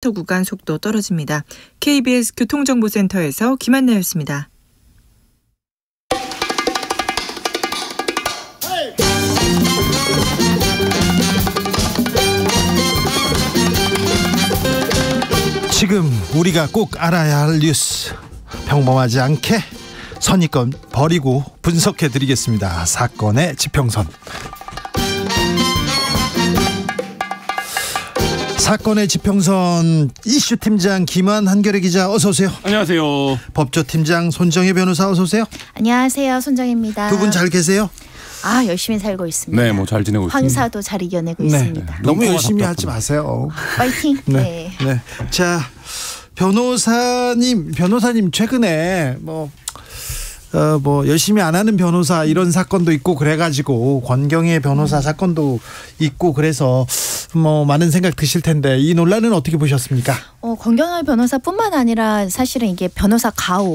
휴게소 구간 속도 떨어집니다. KBS 교통정보센터에서 김한나였습니다. 지금 우리가 꼭 알아야 할 뉴스, 평범하지 않게 선입견 버리고 분석해드리겠습니다. 사건의 지평선. 사건의 지평선 이슈팀장 김한 한겨레 기자, 어서 오세요. 안녕하세요. 법조팀장 손정혜 변호사, 어서 오세요. 안녕하세요, 손정혜입니다. 두 분 잘 계세요? 열심히 살고 있습니다. 네, 뭐 잘 지내고 있습니다. 황사도 잘 이겨내고 있습니다. 너무 열심히 하지 마세요. 파이팅. 네. 자, 변호사님 최근에 뭐 열심히 안 하는 변호사 이런 사건도 있고 그래가지고 권경혜 변호사 사건도 있고 그래서 뭐 많은 생각 드실 텐데 이 논란은 어떻게 보셨습니까? 권경혜 변호사뿐만 아니라 사실은 이게 변호사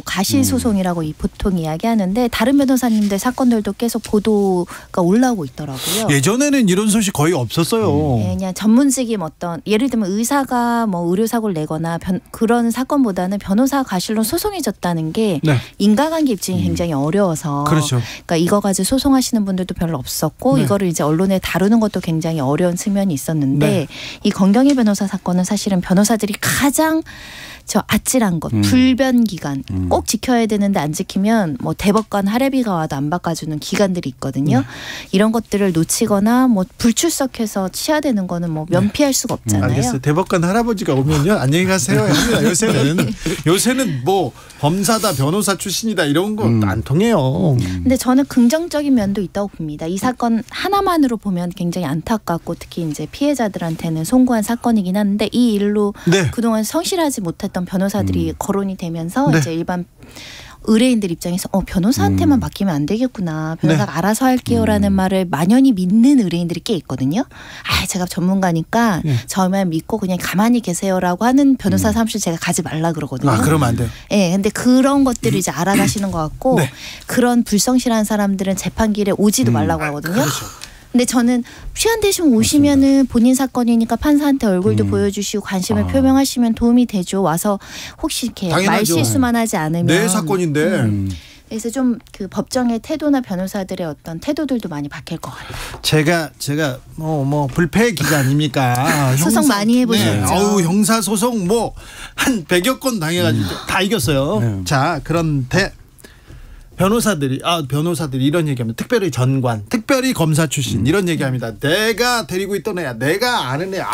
가실 소송이라고 보통 이야기하는데 다른 변호사님들 사건들도 계속 보도가 올라오고 있더라고요. 예전에는 이런 소식 거의 없었어요. 네, 그냥 전문직임 어떤 예를 들면 의사가 뭐 의료사고를 내거나 그런 사건보다는 변호사 가실로 소송이 졌다는 게 인과관계 입증이 굉장히 어려워서 그렇죠. 그러니까 이거 가지고 소송하시는 분들도 별로 없었고 이거를 이제 언론에 다루는 것도 굉장히 어려운 측면이 있었는데 이 권경혜 변호사 사건은 사실은 변호사들이 가장 아찔한 것, 불변 기간 꼭 지켜야 되는데 안 지키면 뭐 대법관 할애비가 와도 안 바꿔주는 기간들이 있거든요. 이런 것들을 놓치거나 뭐 불출석해서 취하되는 거는 뭐 면피할 수가 없잖아요. 알겠어요. 대법관 할아버지가 오면요, 안녕히 가세요 합니다. 요새는 뭐 검사다 변호사 출신이다 이런 거 안 통해요. 근데 저는 긍정적인 면도 있다고 봅니다. 이 사건 하나만으로 보면 굉장히 안타깝고 특히 이제 피해자들한테는 송구한 사건이긴 한데 이 일로 그동안 성실하지 못했던 변호사들이 거론이 되면서 이제 일반 의뢰인들 입장에서 변호사한테만 맡기면 안 되겠구나. 변호사가 알아서 할게요라는 말을 만연히 믿는 의뢰인들이 꽤 있거든요. 제가 전문가니까 저만 믿고 그냥 가만히 계세요라고 하는 변호사 사무실 제가 가지 말라 그러거든요. 그러면 안 돼요. 네, 근데 그런 것들을 이제 알아가시는 것 같고 그런 불성실한 사람들은 재판길에 오지도 말라고 하거든요. 그렇죠. 근데 저는 취한대신 오시면은 본인 사건이니까 판사한테 얼굴도 보여주시고 관심을 표명하시면 도움이 되죠. 와서 혹시 이렇게 말실수만 하지 않으면 내 사건인데. 그래서 좀 그 법정의 태도나 변호사들의 어떤 태도들도 많이 바뀔 것 같아요. 제가 뭐 불패 기자 아닙니까? 소송 많이 해보셨죠? 형사 소송 뭐 한 100여 건 당해가지고 다 이겼어요. 자, 그런데 변호사들이 이런 얘기하면 특별히 전관, 특별히 검사 출신 이런 얘기합니다. 내가 데리고 있던 애야, 내가 아는 애야.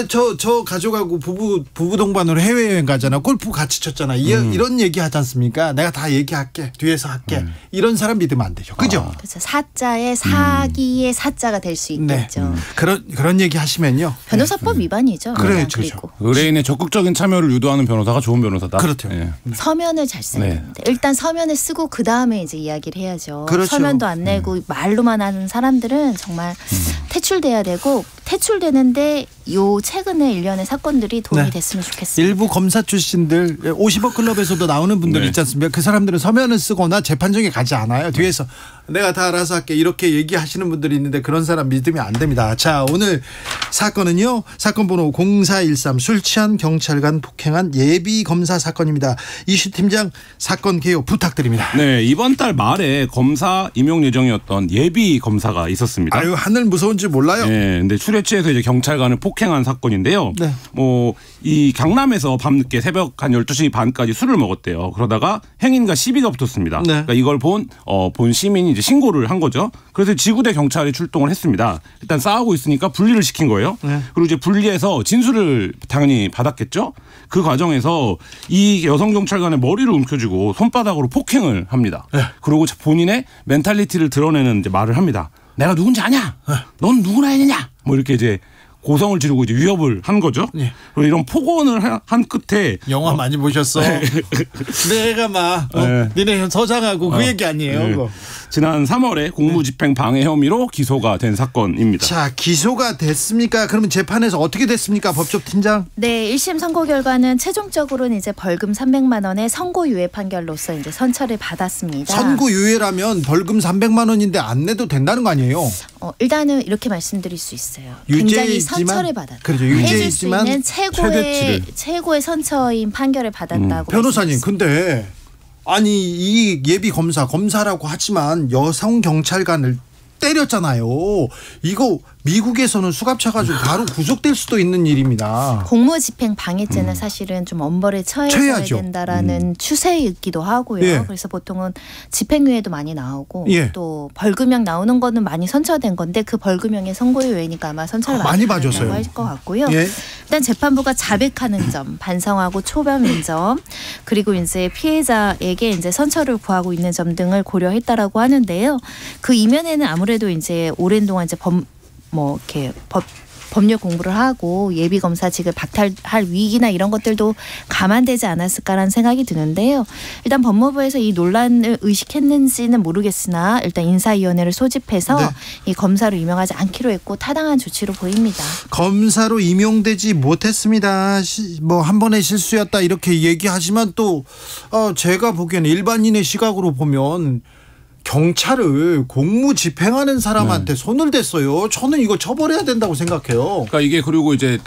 저 가족하고 부부 동반으로 해외여행 가잖아. 골프 같이 쳤잖아. 이런 얘기 하지 않습니까? 내가 다 얘기할게. 뒤에서 할게. 이런 사람 믿으면 안 되죠. 그죠? 그렇죠. 사자의 사기의 사자가 될 수 있겠죠. 그런 얘기 하시면요. 변호사법 위반이죠. 그렇죠. 의뢰인의 적극적인 참여를 유도하는 변호사가 좋은 변호사다. 그렇죠. 서면을 잘 써야 됩니다. 일단 서면을 쓰고 그 다음에 이제 이야기를 해야죠. 그렇죠. 서면도 안 내고 말로만 하는 사람들은 정말 퇴출돼야 되고 퇴출되는데 최근에 일련의 사건들이 도움이 됐으면 좋겠습니다. 일부 검사 출신들 50억 클럽에서도 나오는 분들 있지 않습니까? 그 사람들은 서면을 쓰거나 재판정에 가지 않아요. 뒤에서 내가 다 알아서 할게 이렇게 얘기하시는 분들이 있는데 그런 사람 믿으면 안 됩니다. 자, 오늘 사건은요. 사건 번호 0413 술 취한 경찰관 폭행한 예비 검사 사건입니다. 이슈팀장 사건 개요 부탁드립니다. 네, 이번 달 말에 검사 임용 예정이었던 예비 검사가 있었습니다. 하늘 무서운 줄 몰라요. 네, 근데 술에 취해서 이제 경찰관을 폭행한 사건인데요. 이 강남에서 밤늦게 새벽 한 12시 반까지 술을 먹었대요. 그러다가 행인과 시비가 붙었습니다. 그러니까 이걸 본 시민이 이제 신고를 한 거죠. 그래서 지구대 경찰이 출동을 했습니다. 일단 싸우고 있으니까 분리를 시킨 거예요. 그리고 이제 분리해서 진술을 당연히 받았겠죠. 그 과정에서 이 여성 경찰관의 머리를 움켜쥐고 손바닥으로 폭행을 합니다. 그리고 본인의 멘탈리티를 드러내는 이제 말을 합니다. 내가 누군지 아냐? 넌 누구나 해내냐? 뭐 이렇게 이제 고성을 지르고 이제 위협을 한 거죠. 그리고 이런 폭언을 한 끝에 영화 많이 보셨어. 내가 니네 서장하고 그 얘기 아니에요. 지난 3월에 공무집행 방해 혐의로 기소가 된 사건입니다. 자, 기소가 됐습니까? 그러면 재판에서 어떻게 됐습니까, 법조팀장? 네, 1심 선고 결과는 최종적으로는 이제 벌금 300만 원의 선고유예 판결로서 이제 선처를 받았습니다. 선고유예라면 벌금 300만 원인데 안 내도 된다는 거 아니에요? 일단은 이렇게 말씀드릴 수 있어요. 유죄 굉장히 선처를 받았다. 그렇죠. 해줄 수 있는 최고의 선처인 판결을 받았다고. 변호사님, 근데 아니 이 예비 검사라고 하지만 여성 경찰관을 때렸잖아요. 이거 미국에서는 수갑차가지고 바로 구속될 수도 있는 일입니다. 공무집행 방해죄는 사실은 좀 엄벌에 처해야 된다라는 추세이기도 하고요. 예. 그래서 보통은 집행유예도 많이 나오고 예. 또 벌금형 나오는 거는 많이 선처된 건데 그 벌금형의 선고유예니까 아마 선처를 많이 봐줬어요. 할 것 같고요. 예. 일단 재판부가 자백하는 점, 반성하고 초범인 점, 그리고 이제 피해자에게 이제 선처를 구하고 있는 점 등을 고려했다라고 하는데요. 그 이면에는 아무래도 이제 오랜 동안 이제 법률 공부를 하고 예비 검사직을 박탈할 위기나 이런 것들도 감안되지 않았을까라는 생각이 드는데요. 일단 법무부에서 이 논란을 의식했는지는 모르겠으나 일단 인사위원회를 소집해서 네. 이 검사로 임명하지 않기로 했고 타당한 조치로 보입니다. 검사로 임용되지 못했습니다. 뭐 한 번의 실수였다 이렇게 얘기하지만 또 제가 보기에는 일반인의 시각으로 보면 경찰을 공무 집행하는 사람한테 손을 댔어요. 저는 이거 처벌해야 된다고 생각해요. 그러니까 이게 그리고 이제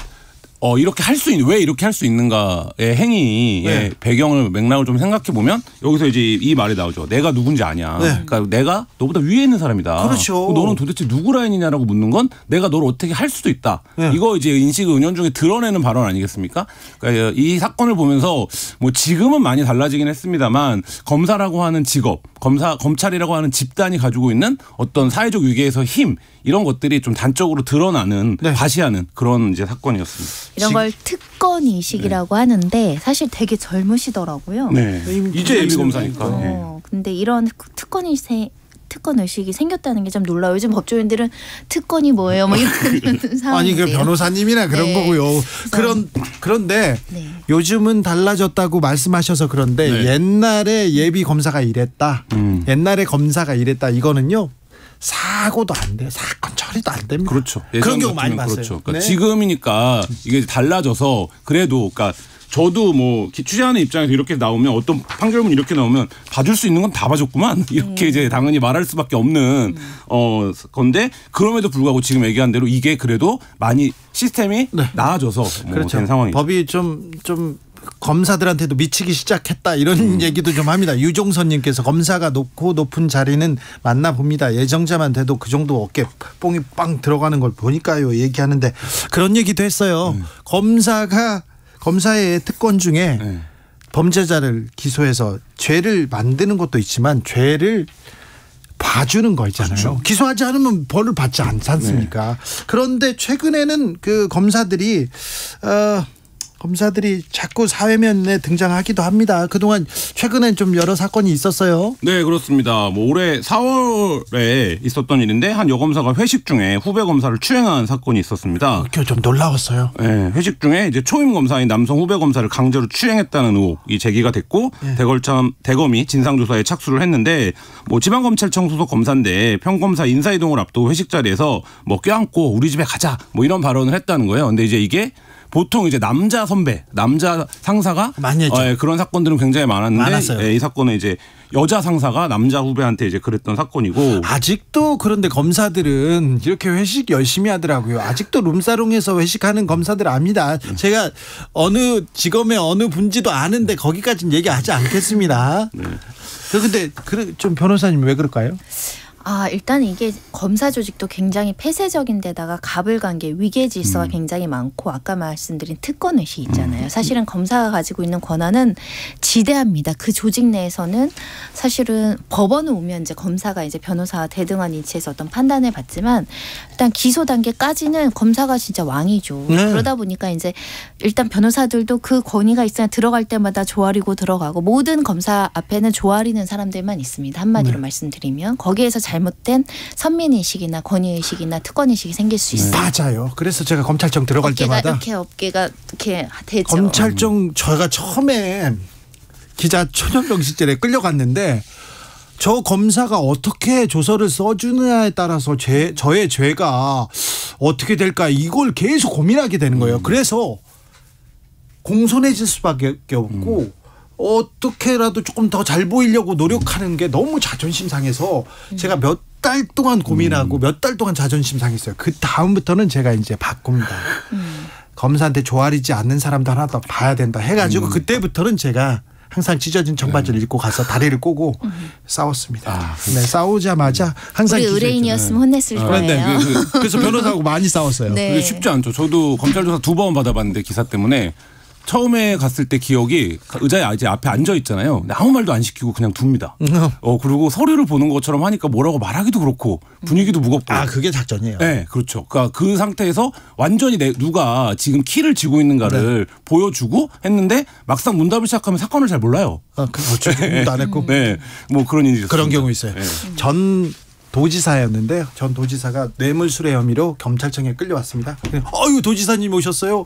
이렇게 할 수 있는 왜 이렇게 할 수 있는가의 행위의 네. 배경을 맥락을 좀 생각해 보면 여기서 이제 이 말이 나오죠. 내가 누군지 아냐. 네. 그러니까 내가 너보다 위에 있는 사람이다. 그렇죠. 너는 도대체 누구 라인이냐라고 묻는 건 내가 너를 어떻게 할 수도 있다. 네. 이거 이제 인식 은연중에 드러내는 발언 아니겠습니까? 그러니까 이 사건을 보면서 뭐 지금은 많이 달라지긴 했습니다만 검사라고 하는 직업, 검찰이라고 하는 집단이 가지고 있는 어떤 사회적 위계에서 힘 이런 것들이 좀 단적으로 드러나는 네. 과시하는 그런 이제 사건이었습니다. 이런 걸 특권 의식이라고 네. 하는데 사실 되게 젊으시더라고요. 네. 이제 예비 검사니까. 네. 근데 이런 특권 의식이 생겼다는 게 좀 놀라워요. 요즘 법조인들은 특권이 뭐예요? 뭐 이런 상황인데요. 아니 그 변호사님이나 그런 네. 거고요. 그런데 네. 요즘은 달라졌다고 말씀하셔서 그런데 네. 옛날에 예비 검사가 이랬다. 옛날에 검사가 이랬다. 이거는요. 사고도 안 돼요. 사건 처리도 안 됩니다. 그렇죠. 그런 경우 많이 봤어요. 그렇죠. 그러니까 네. 지금이니까 이게 달라져서 그래도 그러니까 저도 뭐 취재하는 입장에서 이렇게 나오면 어떤 판결문 이렇게 나오면 봐줄 수 있는 건 다 봐줬구만 이렇게 이제 당연히 말할 수밖에 없는 건데 그럼에도 불구하고 지금 얘기한 대로 이게 그래도 많이 시스템이 네. 나아져서 그렇죠. 된 상황이죠. 법이 좀 검사들한테도 미치기 시작했다 이런 얘기도 좀 합니다. 유종선님께서 검사가 높은 자리는 만나봅니다. 예정자만 돼도 그 정도 어깨 뽕이 빵 들어가는 걸 보니까요 얘기하는데 그런 얘기도 했어요. 검사의 특권 중에 범죄자를 기소해서 죄를 만드는 것도 있지만 죄를 봐주는 거 있잖아요. 그렇죠. 기소하지 않으면 벌을 받지 않습니까? 네. 그런데 최근에는 그 검사들이 자꾸 사회면에 등장하기도 합니다. 그동안 최근엔 좀 여러 사건이 있었어요. 네, 그렇습니다. 뭐 올해 4월에 있었던 일인데 한 여검사가 회식 중에 후배 검사를 추행한 사건이 있었습니다. 그게 좀 놀라웠어요. 네, 회식 중에 이제 초임 검사인 남성 후배 검사를 강제로 추행했다는 의혹이 제기가 됐고 네. 대검이 진상조사에 착수를 했는데 뭐 지방검찰청 소속 검사인데 평검사 인사이동을 앞두고 회식 자리에서 뭐 껴안고 우리 집에 가자 뭐 이런 발언을 했다는 거예요. 근데 이제 이게 보통 이제 남자 선배, 남자 상사가 많이 했죠. 그런 사건들은 굉장히 많았는데 이 사건은 이제 여자 상사가 남자 후배한테 이제 그랬던 사건이고 아직도 그런데 검사들은 이렇게 회식 열심히 하더라고요. 아직도 룸사롱에서 회식하는 검사들 압니다. 제가 어느 직업의 어느 분지도 아는데 거기까지는 얘기하지 않겠습니다. 네. 그런데 좀 변호사님 왜 그럴까요? 일단 이게 검사 조직도 굉장히 폐쇄적인 데다가 가불관계, 위계 질서가 굉장히 많고 아까 말씀드린 특권 의식이 있잖아요. 사실은 검사가 가지고 있는 권한은 지대합니다. 그 조직 내에서는 사실은 법원을 오면 이제 검사가 이제 변호사와 대등한 위치에서 어떤 판단을 받지만 일단 기소 단계까지는 검사가 진짜 왕이죠. 그러다 보니까 이제 일단 변호사들도 그 권위가 있어야 들어갈 때마다 조아리고 들어가고 모든 검사 앞에는 조아리는 사람들만 있습니다. 한마디로 말씀드리면 거기에서 잘못된 선민의식이나 권위의식이나 특권의식이 생길 수 있어요. 맞아요. 그래서 제가 검찰청 들어갈 때마다 어깨가 이렇게 되죠. 검찰청 제가 처음에 기자 초년병 시절에 끌려갔는데 저 검사가 어떻게 조서를 써주느냐에 따라서 저의 죄가 어떻게 될까 이걸 계속 고민하게 되는 거예요. 그래서 공손해질 수밖에 없고 어떻게라도 조금 더 잘 보이려고 노력하는 게 너무 자존심 상해서 제가 몇 달 동안 고민하고 몇 달 동안 자존심 상했어요. 그 다음부터는 제가 이제 바꿉니다. 검사한테 조아리지 않는 사람도 하나 더 봐야 된다 해가지고 그때부터는 제가 항상 찢어진 청바지를 입고 가서 다리를 꼬고 싸웠습니다. 네, 싸우자마자 항상 우리 의뢰인이었으면 혼냈을 거예요. 그래서 변호사하고 많이 싸웠어요. 네. 그게 쉽지 않죠. 저도 검찰 조사 2번 받아봤는데 기사 때문에 처음에 갔을 때 기억이 의자에 이제 앞에 앉아 있잖아요. 근데 아무 말도 안 시키고 그냥 둡니다. 그리고 서류를 보는 것처럼 하니까 뭐라고 말하기도 그렇고 분위기도 무겁고. 그게 작전이에요. 네, 그렇죠. 그러니까 그 상태에서 완전히 누가 지금 키를 쥐고 있는가를 보여주고 했는데 막상 문답을 시작하면 사건을 잘 몰라요. 그렇죠. 공부도 안 했고. 네, 뭐 그런 일이 있었습니다. 그런 경우 있어요. 네. 전 도지사였는데요. 전 도지사가 뇌물수뢰 혐의로 경찰청에 끌려왔습니다. 어유 도지사님 오셨어요?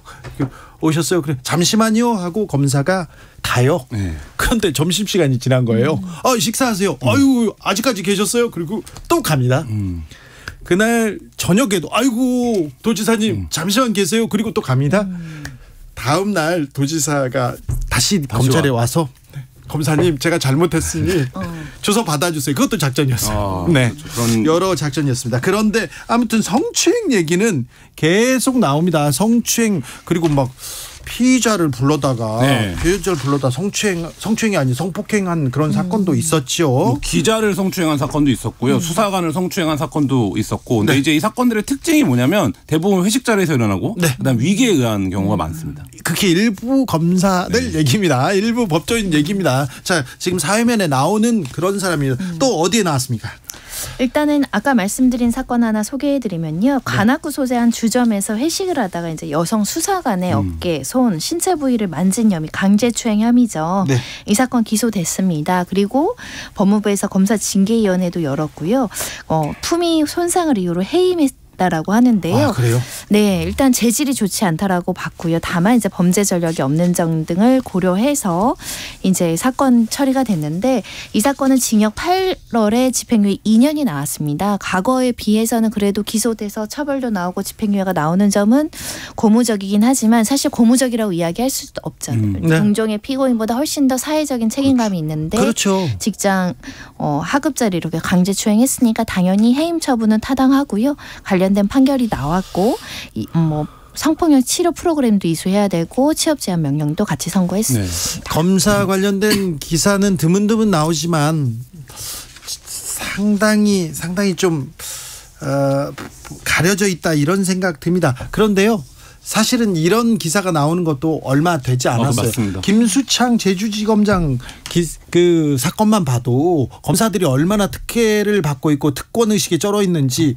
그래 잠시만요 하고 검사가 가요. 네. 그런데 점심시간이 지난 거예요. 식사하세요. 아유 아직까지 계셨어요? 그리고 또 갑니다. 그날 저녁에도 아이고 도지사님 잠시만 계세요. 그리고 또 갑니다. 다음 날 도지사가 다시 검찰에 와서 검사님 제가 잘못했으니 주소 받아주세요. 그것도 작전이었어요. 네, 그런 여러 작전이었습니다. 그런데 아무튼 성추행 얘기는 계속 나옵니다. 성추행 그리고 막 피의자를 불러다가 성추행이 아닌 성폭행한 그런 사건도 있었죠. 뭐 기자를 성추행한 사건도 있었고요. 수사관을 성추행한 사건도 있었고. 근데 이제 이 사건들의 특징이 뭐냐면 대부분 회식 자리에서 일어나고 그다음 위기에 의한 경우가 많습니다. 그게 일부 검사들 얘기입니다. 일부 법조인 얘기입니다. 자, 지금 사회면에 나오는 그런 사람이 또 어디에 나왔습니까? 일단은 아까 말씀드린 사건 하나 소개해드리면요. 관악구 소재 한 주점에서 회식을 하다가 이제 여성 수사관의 어깨, 손, 신체 부위를 만진 혐의, 강제추행 혐의죠. 네. 이 사건 기소됐습니다. 그리고 법무부에서 검사 징계위원회도 열었고요. 품위 손상을 이유로 해임했다라고 하는데요. 그래요? 네, 일단 재질이 좋지 않다라고 봤고요. 다만 이제 범죄 전력이 없는 점 등을 고려해서 이제 사건 처리가 됐는데 이 사건은 징역 8월에 집행유예 2년이 나왔습니다. 과거에 비해서는 그래도 기소돼서 처벌도 나오고 집행유예가 나오는 점은 고무적이긴 하지만 사실 고무적이라고 이야기할 수도 없잖아요. 동종의 피고인보다 훨씬 더 사회적인 책임감이 있는데 직장 하급자를 이렇게 강제추행했으니까 당연히 해임 처분은 타당하고요. 관련된 판결이 나왔고 성폭력 치료 프로그램도 이수해야 되고 취업 제한 명령도 같이 선고했습니다. 네. 검사 관련된 기사는 드문드문 나오지만 상당히 좀 가려져 있다 이런 생각 듭니다. 그런데요. 사실은 이런 기사가 나오는 것도 얼마 되지 않았어요. 맞습니다. 김수창 제주지검장 그 사건만 봐도 검사들이 얼마나 특혜를 받고 있고 특권의식에 쩔어 있는지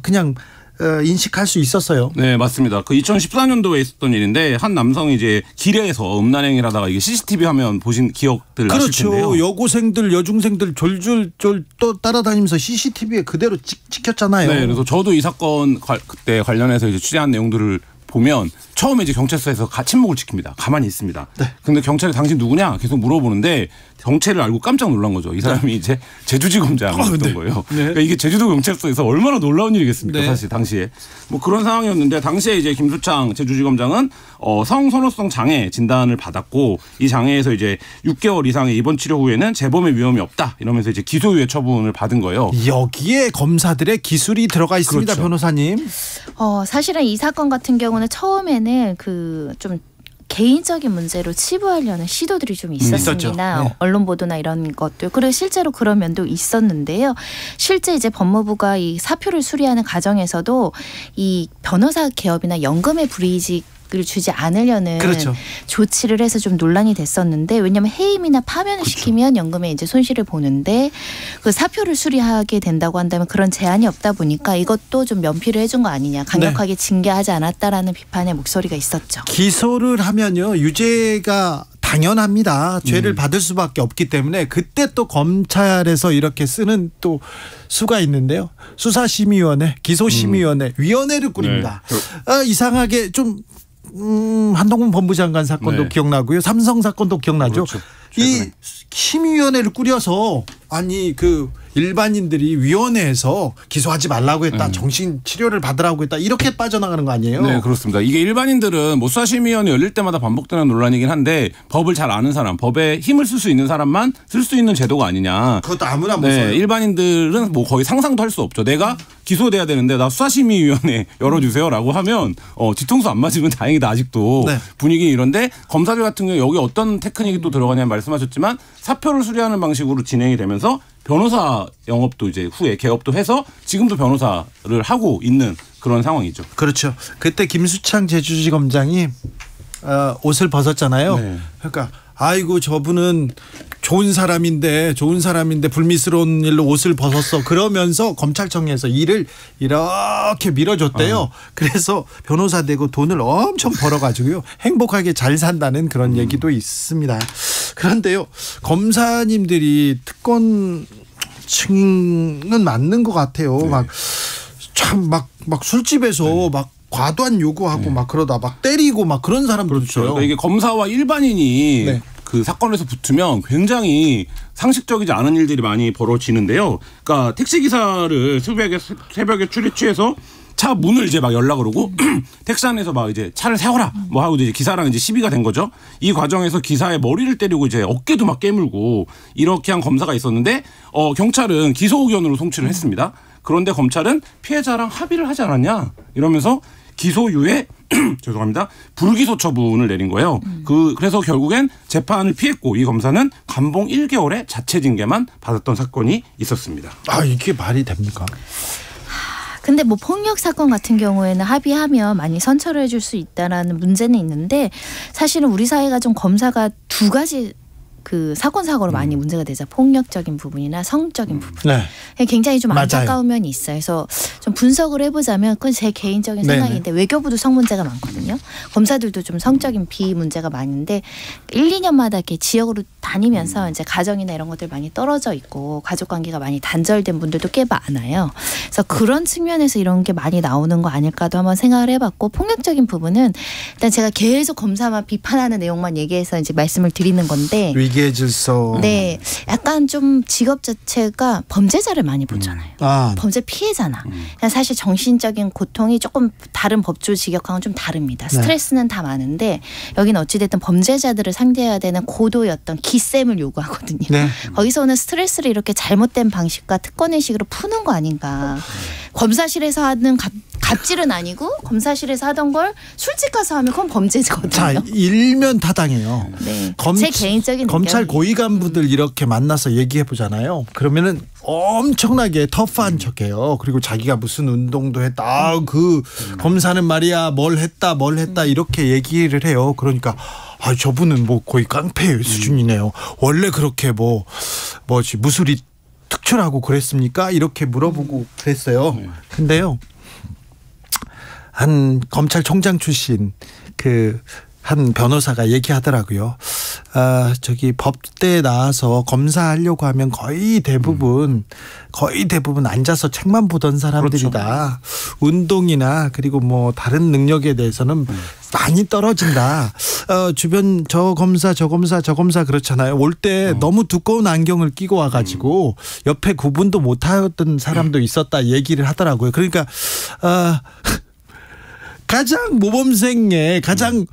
그냥 인식할 수 있었어요. 네, 맞습니다. 그 2014년도에 있었던 일인데 한 남성이 이제 길에서 음란행위를 하다가 이게 CCTV 화면 보신 기억들 나실 텐데요. 그렇죠. 여고생들, 여중생들 졸졸 또 따라다니면서 CCTV에 그대로 찍혔잖아요. 네, 그래서 저도 이 사건 그때 관련해서 이제 취재한 내용들을 보면 처음에 이제 경찰서에서 침묵을 지킵니다. 가만히 있습니다. 네. 근데 경찰이 당신 누구냐 계속 물어보는데 정체를 알고 깜짝 놀란 거죠. 이 사람이 이제 제주지검장이었던 거예요. 네. 그러니까 이게 제주도 경찰서에서 얼마나 놀라운 일이겠습니까? 사실 당시에 뭐 그런 상황이었는데 당시에 이제 김수창 제주지검장은 성선호성 장애 진단을 받았고 이 장애에서 이제 6개월 이상의 입원 치료 후에는 재범의 위험이 없다 이러면서 이제 기소유예 처분을 받은 거예요. 여기에 검사들의 기술이 들어가 있습니다, 그렇죠. 변호사님. 사실은 이 사건 같은 경우는 처음에는 좀 개인적인 문제로 치부하려는 시도들이 좀 있었습니다. 네. 언론 보도나 이런 것들. 그리고 실제로 그런 면도 있었는데요. 실제 이제 법무부가 이 사표를 수리하는 과정에서도 이 변호사 개업이나 연금의 불이익 을 주지 않으려는 조치를 해서 좀 논란이 됐었는데 왜냐하면 해임이나 파면을 시키면 연금에 이제 손실을 보는데 그 사표를 수리하게 된다고 한다면 그런 제한이 없다 보니까 이것도 좀 면피를 해준 거 아니냐 강력하게 징계하지 않았다라는 비판의 목소리가 있었죠. 기소를 하면요 유죄가 당연합니다. 죄를 받을 수밖에 없기 때문에 그때 또 검찰에서 이렇게 쓰는 또 수가 있는데요. 수사심의위원회, 기소심의위원회, 위원회를 꾸립니다. 이상하게 좀 한동훈 법무장관 사건도 기억나고요. 삼성 사건도 기억나죠. 그렇죠. 이 심의위원회를 꾸려서 일반인들이 위원회에서 기소하지 말라고 했다. 정신 치료를 받으라고 했다. 이렇게 빠져나가는 거 아니에요? 네, 그렇습니다. 이게 일반인들은 뭐 수사심의위원회 열릴 때마다 반복되는 논란이긴 한데 법을 잘 아는 사람, 법에 힘을 쓸 수 있는 사람만 쓸 수 있는 제도가 아니냐. 그것도 아무나 못 써요. 네, 일반인들은 뭐 거의 상상도 할 수 없죠. 내가 기소돼야 되는데 나 수사심의위원회 열어주세요라고 하면 뒤통수 안 맞으면 다행이다. 아직도 네. 분위기 이런데 검사들 같은 경우 여기 어떤 테크닉이 또 들어가냐면 말씀하셨지만 사표를 수리하는 방식으로 진행이 되면서 변호사 영업도 이제 후에 개업도 해서 지금도 변호사를 하고 있는 그런 상황이죠. 그렇죠. 그때 김수창 제주지검장이 옷을 벗었잖아요. 네. 그러니까 아이고 저분은 좋은 사람인데 불미스러운 일로 옷을 벗었어. 그러면서 검찰청에서 일을 이렇게 밀어줬대요. 그래서 변호사 되고 돈을 엄청 벌어가지고요. 행복하게 잘 산다는 그런 얘기도 있습니다. 그런데요. 검사님들이 특권 층은 맞는 것 같아요. 네. 막 술집에서 네. 막 과도한 요구하고 네. 막 그러다 막 때리고 막 그런 사람도 그렇죠. 있어요. 그러니까 이게 검사와 일반인이 네. 그 사건에서 붙으면 굉장히 상식적이지 않은 일들이 많이 벌어지는데요. 그러니까 택시 기사를 새벽에 취해서 차 문을 이제 막 연락을 오고 택시 안에서 막 이제 차를 세워라 뭐 하고 이제 기사랑 이제 시비가 된 거죠. 이 과정에서 기사의 머리를 때리고 이제 어깨도 막 깨물고 이렇게 한 검사가 있었는데 경찰은 기소 의견으로 송치를 했습니다. 그런데 검찰은 피해자랑 합의를 하지 않았냐 이러면서 기소유예 죄송합니다. 불기소 처분을 내린 거예요. 그래서 결국엔 재판을 피했고 이 검사는 감봉 1개월의 자체 징계만 받았던 사건이 있었습니다. 아 이게 말이 됩니까? 근데 뭐 폭력 사건 같은 경우에는 합의하면 많이 선처를 해줄 수 있다라는 문제는 있는데 사실은 우리 사회가 좀 검사가 두 가지 그 사건사고로 많이 문제가 되죠. 폭력적인 부분이나 성적인 부분. 네. 굉장히 좀 안타까운 면이 있어요. 그래서 좀 분석을 해보자면 그건 제 개인적인 생각인데 외교부도 성 문제가 많거든요. 검사들도 좀 성적인 비 문제가 많은데 1, 2년마다 이렇게 지역으로 다니면서 이제 가정이나 이런 것들 많이 떨어져 있고 가족관계가 많이 단절된 분들도 꽤 많아요. 그래서 그런 측면에서 이런 게 많이 나오는 거 아닐까도 한번 생각을 해봤고 폭력적인 부분은 일단 제가 계속 검사만 비판하는 내용만 얘기해서 이제 말씀을 드리는 건데 위기의 질서. 네, 약간 좀 직업 자체가 범죄자를 많이 보잖아요. 범죄 피해자나. 사실 정신적인 고통이 조금 다른 법조 직역하고는 좀 다릅니다. 스트레스는 다 많은데 여기는 어찌됐든 범죄자들을 상대해야 되는 고도의 어떤 기쌤을 요구하거든요. 네. 거기서 오는 스트레스를 이렇게 잘못된 방식과 특권의식으로 푸는 거 아닌가. 검사실에서 하는 갑질은 아니고 검사실에서 하던 걸 술집 가서 하면 그건 범죄거든요. 자, 일면 타당해요. 네. 제 개인적인 검찰 고위 간부들 이렇게 만나서 얘기해 보잖아요. 그러면은 엄청나게 터프한 척해요. 그리고 자기가 무슨 운동도 했다. 그 검사는 말이야 뭘 했다 이렇게 얘기를 해요. 그러니까 저분은 뭐 거의 깡패 수준이네요. 원래 그렇게 뭐지 무술이 특출하고 그랬습니까? 이렇게 물어보고 그랬어요. 근데요. 한 검찰총장 출신 한 변호사가 얘기하더라고요. 저기 법대에 나와서 검사하려고 하면 거의 대부분 앉아서 책만 보던 사람들이다. 그렇죠. 운동이나 그리고 뭐 다른 능력에 대해서는 많이 떨어진다. 주변 저 검사 그렇잖아요. 올 때 너무 두꺼운 안경을 끼고 와가지고 옆에 구분도 못하던 사람도 있었다 얘기를 하더라고요. 그러니까 가장 모범생의 가장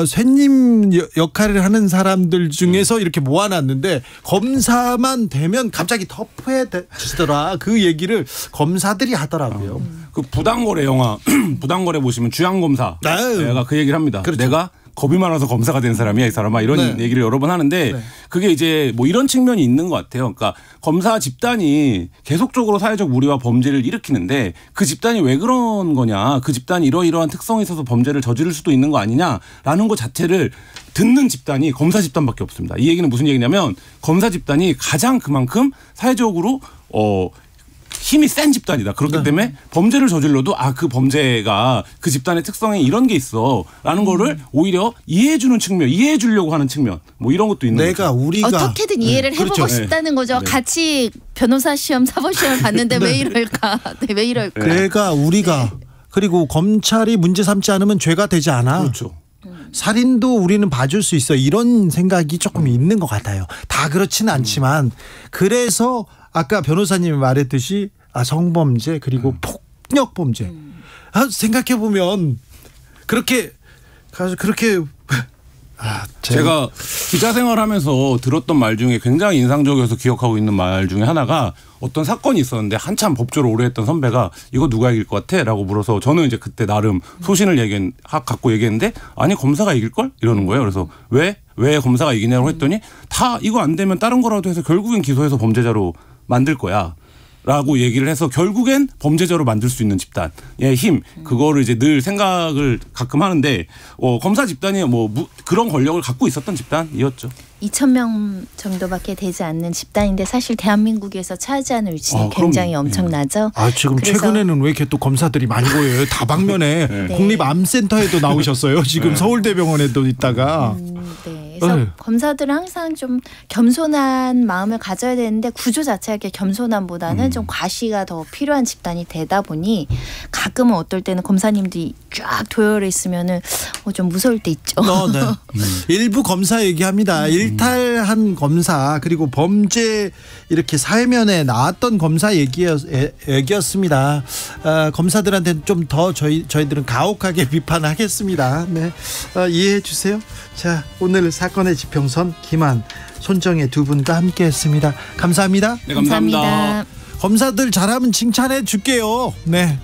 쇠님 역할을 하는 사람들 중에서 이렇게 모아놨는데 검사만 되면 갑자기 터프해지더라. 그 얘기를 검사들이 하더라고요. 그 부당거래 영화 부당거래 보시면 주양검사 내가 그 얘기를 합니다. 그렇죠. 내가 겁이 많아서 검사가 된 사람이야 이 사람아 이런 얘기를 여러 번 하는데 그게 이제 뭐 이런 측면이 있는 것 같아요. 그러니까 검사 집단이 계속적으로 사회적 무리와 범죄를 일으키는데 그 집단이 왜 그런 거냐, 그 집단이 이러이러한 특성이 있어서 범죄를 저지를 수도 있는 거 아니냐라는 것 자체를 듣는 집단이 검사 집단밖에 없습니다. 이 얘기는 무슨 얘기냐면 검사 집단이 가장 그만큼 사회적으로 힘이 센 집단이다. 그렇기 때문에 범죄를 저질러도 그 범죄가 그 집단의 특성에 이런 게 있어라는 거를 오히려 이해해주는 측면, 이해해주려고 하는 측면, 뭐 이런 것도 있는 거죠. 우리가 어떻게든 이해를 해보고 싶다는 거죠. 같이 변호사 시험, 사법 시험을 봤는데 왜 이럴까? 왜 이럴까? 그러니까 우리가 그리고 검찰이 문제 삼지 않으면 죄가 되지 않아. 그렇죠. 살인도 우리는 봐줄 수 있어. 이런 생각이 조금 있는 것 같아요. 다 그렇지는 않지만 그래서 아까 변호사님이 말했듯이 성범죄 그리고 폭력 범죄. 생각해 보면 그렇게 제가 기자 생활하면서 들었던 말 중에 굉장히 인상적이어서 기억하고 있는 말 중에 하나가 어떤 사건이 있었는데 한참 법조를 오래 했던 선배가 이거 누가 이길 것 같아? 라고 물어서 저는 이제 그때 나름 소신을 갖고 얘기했는데 아니 검사가 이길걸? 이러는 거예요. 그래서 왜 검사가 이기냐고 했더니 다 이거 안 되면 다른 거라도 해서 결국엔 기소해서 범죄자로 만들 거야. 라고 얘기를 해서 결국엔 범죄자로 만들 수 있는 집단의 힘 그거를 이제 늘 생각을 가끔 하는데 검사 집단이 그런 권력을 갖고 있었던 집단이었죠. 2,000명 정도밖에 되지 않는 집단인데 사실 대한민국에서 차지하는 위치는 굉장히 엄청나죠. 지금 최근에는 왜 이렇게 또 검사들이 많이 보여요? 다방면에 네. 국립암센터에도 나오셨어요. 지금 네. 서울대병원에도 있다가. 네. 그래서 검사들은 항상 좀 겸손한 마음을 가져야 되는데 구조 자체가 이렇게 겸손함보다는 좀 과시가 더 필요한 집단이 되다 보니 가끔은 어떨 때는 검사님들이 쫙 도열해 있으면은 좀 무서울 때 있죠. 네. 일부 검사 얘기합니다. 일탈한 검사 그리고 범죄 이렇게 사회면에 나왔던 검사 얘기였습니다. 검사들한테는 좀 더 저희들은 가혹하게 비판하겠습니다. 네. 이해해 주세요. 자, 오늘 사건의 지평선 김한, 손정혜 두 분과 함께했습니다. 감사합니다. 네, 감사합니다. 검사들 잘하면 칭찬해 줄게요. 네.